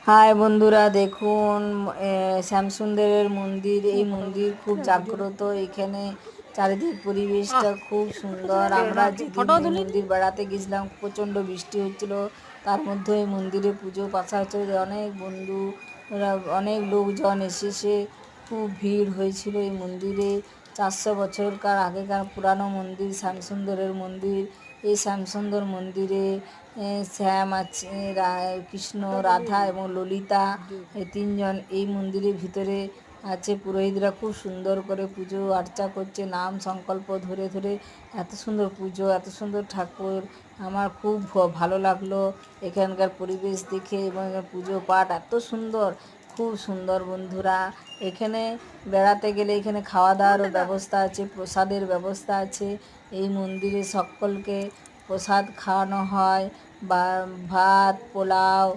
High বন্ধুরা, দেখুন শ্যামসুন্দরের মন্দির। এই মন্দির খুব জাগ্রত। এখানে চারিদিক পরিবেশটা খুব সুন্দর। আমরা যেদিন এই মন্দির বেড়াতে গেছিলাম প্রচণ্ড বৃষ্টি হচ্ছিল, তার মধ্যে এই মন্দিরে পুজো পাশা হচ্ছে। অনেক বন্ধু, অনেক লোকজন এসেছে, খুব ভিড় হয়েছিল এই মন্দিরে। 400 বছরকার আগেকার পুরানো মন্দির, শ্যামসুন্দরের মন্দির। এই শ্যামসুন্দর মন্দিরে শ্যাম আছে, কৃষ্ণ, রাধা এবং ললিতা, এই তিনজন এই মন্দিরের ভিতরে আছে। পুরোহিতরা খুব সুন্দর করে পুজো আর্চা করছে, নাম সংকল্প ধরে ধরে। এত সুন্দর পুজো, এত সুন্দর ঠাকুর, আমার খুব ভালো লাগলো এখানকার পরিবেশ দেখে। এবং পুজো পাঠ এত সুন্দর, খুব সুন্দর বন্ধুরা। এখানে বেড়াতে গেলে এখানে খাওয়া দাওয়ারও ব্যবস্থা আছে, প্রসাদের ব্যবস্থা আছে। এই মন্দিরে সকলকে প্রসাদ খাওয়ানো হয়, বা ভাত, পোলাও,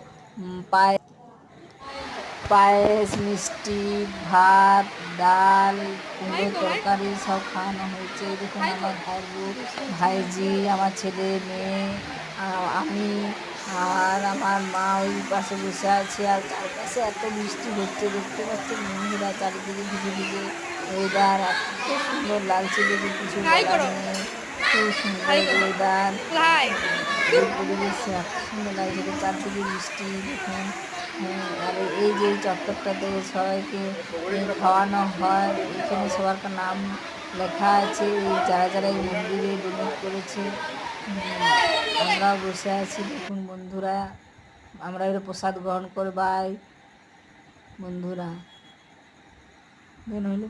পায়েস, মিষ্টি, ভাত, ডাল, কুমড়ো তরকারি সব খাওয়ানো হয়েছে। দেখুন আমার ভাইজি, আমার ছেলে, মেয়ে, আমি আর আমার মা ওই পাশে বসে আছে। আর চারপাশে এত বৃষ্টি হচ্ছে, দেখতে পাচ্ছেন বন্ধুরা, চারিদিকে ভিজে ভিজে ওয়েদার এত সুন্দর লাগছে, দেখে কিছু বলার নেই। খুব সুন্দর ওয়েদার, পরিবেশ এত সুন্দর লাগছে। চারদিকে বৃষ্টি দেখুন। আর এই যে এই চত্বরটাতে সবাইকে খাওয়ানো হয়। এখানে সবার নাম লেখা আছে, এই যারা যারা এই মন্দিরে ডোনেট করেছে। আমরাও বসে আছি, দেখুন বন্ধুরা, আমরা এর প্রসাদ গ্রহণ করবাই বন্ধুরা। হইলো।